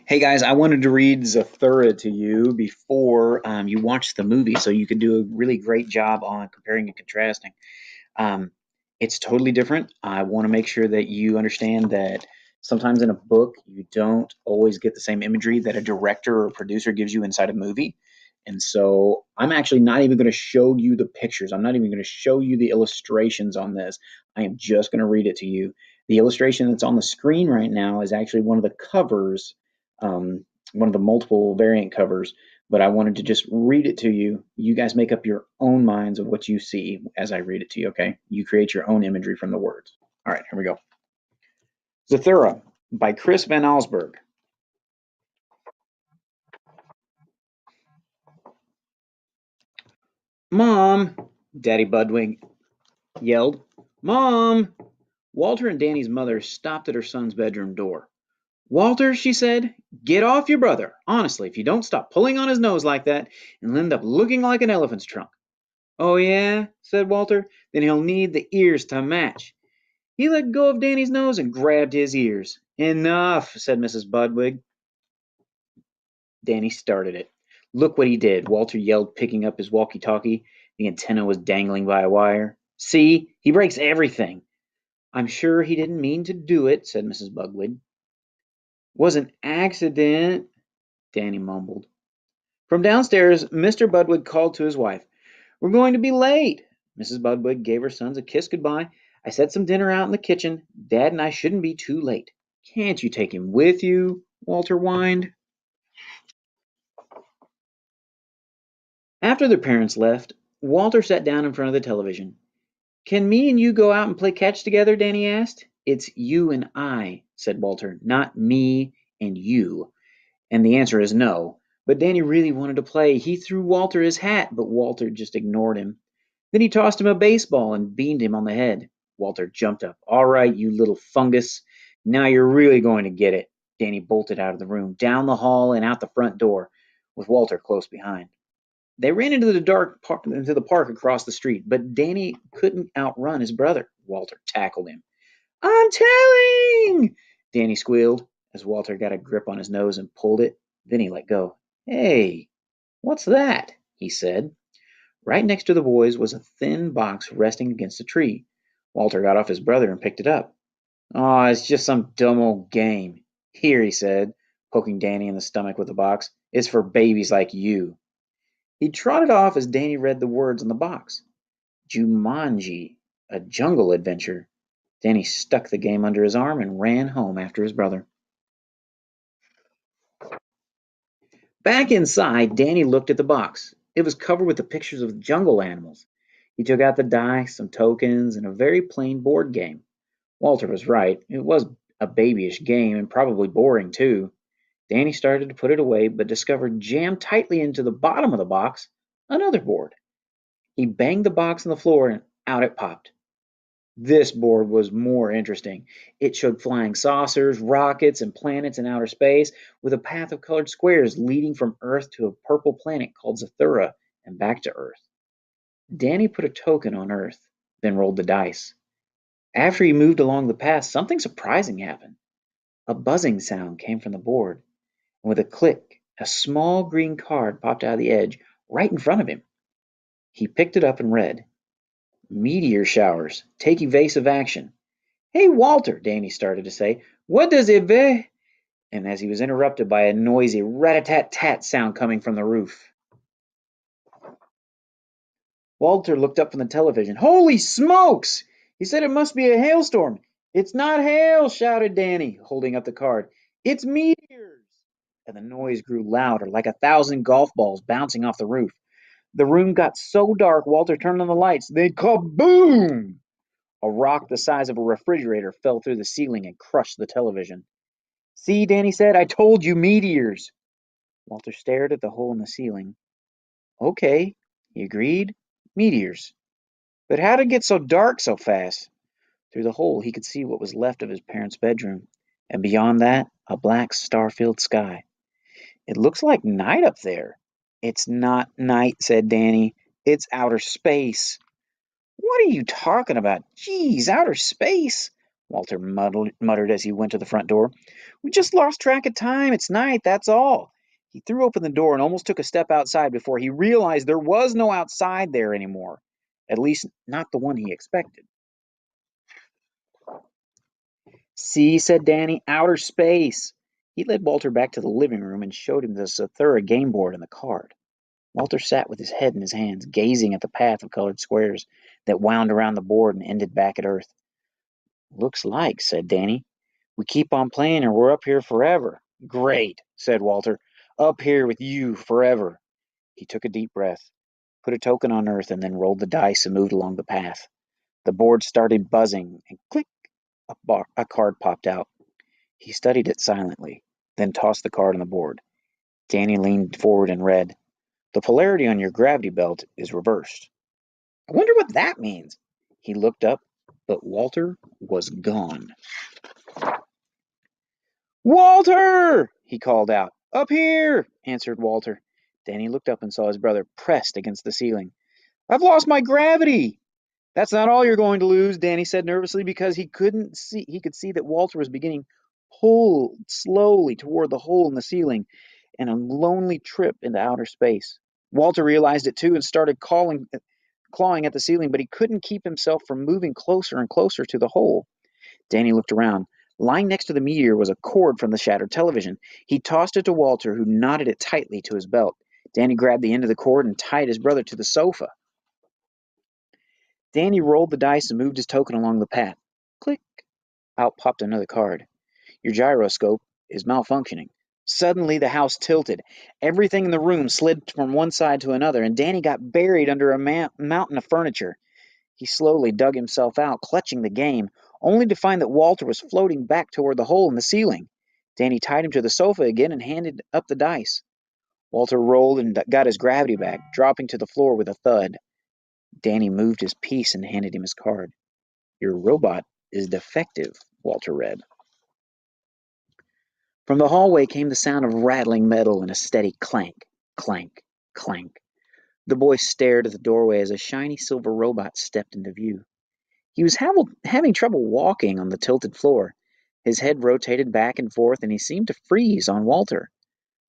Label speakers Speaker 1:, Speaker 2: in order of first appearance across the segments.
Speaker 1: Hey guys, I wanted to read Zathura to you before you watch the movie so you could do a really great job on comparing and contrasting. Um, it's totally different. I want to make sure that you understand that sometimes in a book, you don't always get the same imagery that a director or producer gives you inside a movie. And so I'm actually not even going to show you the pictures. I'm not even going to show you the illustrations on this. I am just going to read it to you. The illustration that's on the screen right now is actually one of the covers, um, one of the multiple variant covers, but I wanted to just read it to you. You guys make up your own minds of what you see as I read it to you, okay? You create your own imagery from the words. All right, here we go. Zathura by Chris Van Allsburg. Mom, Daddy Budwig yelled. Mom! Walter and Danny's mother stopped at her son's bedroom door. Walter, she said, get off your brother. Honestly, if you don't stop pulling on his nose like that, he'll end up looking like an elephant's trunk. Oh, yeah, said Walter, then he'll need the ears to match. He let go of Danny's nose and grabbed his ears. Enough, said Mrs. Budwig. Danny started it. Look what he did, Walter yelled, picking up his walkie talkie. The antenna was dangling by a wire. See, he breaks everything. I'm sure he didn't mean to do it, said Mrs. Budwig. Was an accident, Danny mumbled. From downstairs, Mr. Budwig called to his wife. We're going to be late. Mrs. Budwig gave her sons a kiss goodbye. I set some dinner out in the kitchen. Dad and I shouldn't be too late. Can't you take him with you? Walter whined. After their parents left, Walter sat down in front of the television. Can me and you go out and play catch together? Danny asked. It's you and I, said Walter, not me and you. And the answer is no. But Danny really wanted to play. He threw Walter his hat, but Walter just ignored him. Then he tossed him a baseball and beamed him on the head. Walter jumped up. All right, you little fungus. Now you're really going to get it. Danny bolted out of the room, down the hall and out the front door, with Walter close behind. They ran into the park across the street, but Danny couldn't outrun his brother. Walter tackled him. I'm telling! Danny squealed as Walter got a grip on his nose and pulled it. Then he let go. Hey, what's that? He said. Right next to the boys was a thin box resting against a tree. Walter got off his brother and picked it up. Oh, it's just some dumb old game. Here, he said, poking Danny in the stomach with the box. It's for babies like you. He trotted off as Danny read the words on the box. Jumanji, a jungle adventure. Danny stuck the game under his arm and ran home after his brother. Back inside, Danny looked at the box. It was covered with the pictures of jungle animals. He took out the dice, some tokens, and a very plain board game. Walter was right. It was a babyish game and probably boring too. Danny started to put it away, but discovered jammed tightly into the bottom of the box another board. He banged the box on the floor and out it popped. This board was more interesting. It showed flying saucers, rockets, and planets in outer space, with a path of colored squares leading from Earth to a purple planet called Zathura and back to Earth. Danny put a token on Earth, then rolled the dice. After he moved along the path, something surprising happened. A buzzing sound came from the board, and with a click, a small green card popped out of the edge right in front of him. He picked it up and read, Meteor showers. Take evasive action. Hey, Walter, Danny started to say. What does eva... And as he was interrupted by a noisy rat-a-tat-tat sound coming from the roof. Walter looked up from the television. Holy smokes! He said it must be a hailstorm. It's not hail, shouted Danny, holding up the card. It's meteors. And the noise grew louder, like 1,000 golf balls bouncing off the roof. The room got so dark, Walter turned on the lights. Then kaboom! A rock the size of a refrigerator fell through the ceiling and crushed the television. See, Danny said, I told you meteors. Walter stared at the hole in the ceiling. Okay, he agreed. Meteors. But how did it get so dark so fast? Through the hole, he could see what was left of his parents' bedroom, and beyond that, a black star-filled sky. It looks like night up there. It's not night, said Danny. It's outer space. What are you talking about? Geez, outer space? Walter muttered as he went to the front door. We just lost track of time. It's night, that's all. He threw open the door and almost took a step outside before he realized there was no outside there anymore. At least, not the one he expected. See, said Danny, outer space. He led Walter back to the living room and showed him the Zathura game board and the card. Walter sat with his head in his hands, gazing at the path of colored squares that wound around the board and ended back at Earth. Looks like, said Danny. We keep on playing or we're up here forever. Great, said Walter. Up here with you forever. He took a deep breath, put a token on Earth, and then rolled the dice and moved along the path. The board started buzzing, and click, a card popped out. He studied it silently, then tossed the card on the board. Danny leaned forward and read, The polarity on your gravity belt is reversed. I wonder what that means. He looked up, but Walter was gone. Walter! He called out. Up here! Answered Walter. Danny looked up and saw his brother pressed against the ceiling. I've lost my gravity! That's not all you're going to lose, Danny said nervously, because he could see that Walter was beginning pulled slowly toward the hole in the ceiling and a lonely trip into outer space. Walter realized it too and started clawing at the ceiling, but he couldn't keep himself from moving closer and closer to the hole. Danny looked around. Lying next to the meteor was a cord from the shattered television. He tossed it to Walter, who knotted it tightly to his belt. Danny grabbed the end of the cord and tied his brother to the sofa. Danny rolled the dice and moved his token along the path. Click! Out popped another card. Your gyroscope is malfunctioning. Suddenly the house tilted. Everything in the room slid from one side to another, and Danny got buried under a mountain of furniture. He slowly dug himself out, clutching the game, only to find that Walter was floating back toward the hole in the ceiling. Danny tied him to the sofa again and handed up the dice. Walter rolled and got his gravity back, dropping to the floor with a thud. Danny moved his piece and handed him his card. Your robot is defective, Walter read. From the hallway came the sound of rattling metal and a steady clank, clank, clank. The boy stared at the doorway as a shiny silver robot stepped into view. He was having trouble walking on the tilted floor. His head rotated back and forth, and he seemed to freeze on Walter.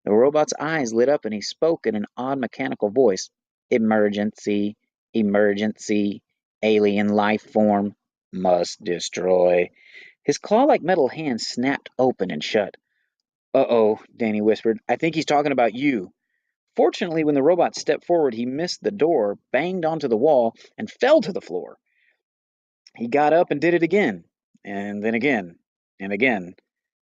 Speaker 1: The robot's eyes lit up, and he spoke in an odd mechanical voice. Emergency, emergency, alien life form, must destroy. His claw-like metal hand snapped open and shut. Uh-oh, Danny whispered. I think he's talking about you. Fortunately, when the robot stepped forward, he missed the door, banged onto the wall, and fell to the floor. He got up and did it again, and then again, and again.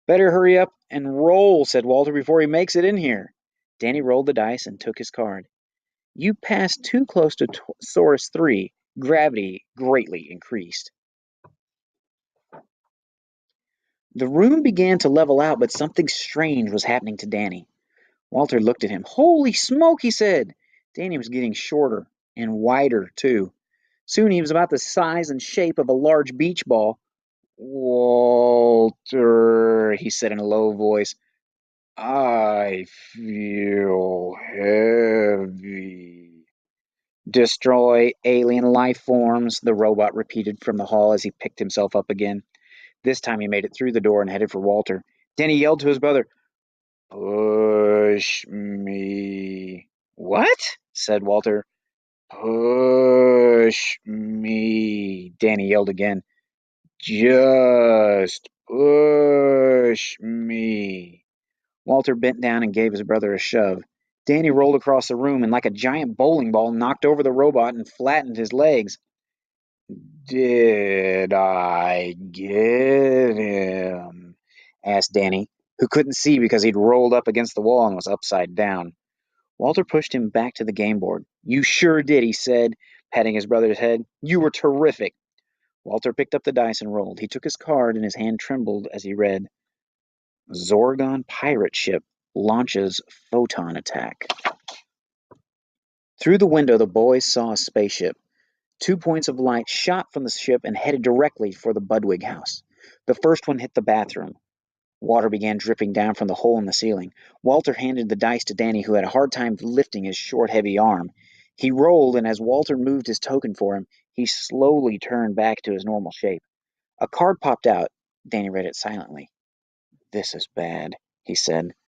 Speaker 1: Better hurry up and roll, said Walter, before he makes it in here. Danny rolled the dice and took his card. You passed too close to Source 3. Gravity greatly increased. The room began to level out, but something strange was happening to Danny. Walter looked at him. Holy smoke, he said. Danny was getting shorter and wider, too. Soon he was about the size and shape of a large beach ball. Walter, he said in a low voice, I feel heavy. Destroy alien life forms, the robot repeated from the hall as he picked himself up again. This time he made it through the door and headed for Walter. Danny yelled to his brother, Push me. What? Said Walter. Push me, Danny yelled again. Just push me. Walter bent down and gave his brother a shove. Danny rolled across the room and, like a giant bowling ball, knocked over the robot and flattened his legs. Did I get him? Asked Danny, who couldn't see because he'd rolled up against the wall and was upside down. Walter pushed him back to the game board. You sure did, he said, patting his brother's head. You were terrific. Walter picked up the dice and rolled. He took his card and his hand trembled as he read, Zorgon pirate ship launches photon attack. Through the window, the boys saw a spaceship. 2 points of light shot from the ship and headed directly for the Budwig house. The first one hit the bathroom. Water began dripping down from the hole in the ceiling. Walter handed the dice to Danny, who had a hard time lifting his short, heavy arm. He rolled, and as Walter moved his token for him, he slowly turned back to his normal shape. A card popped out. Danny read it silently. "This is bad," he said.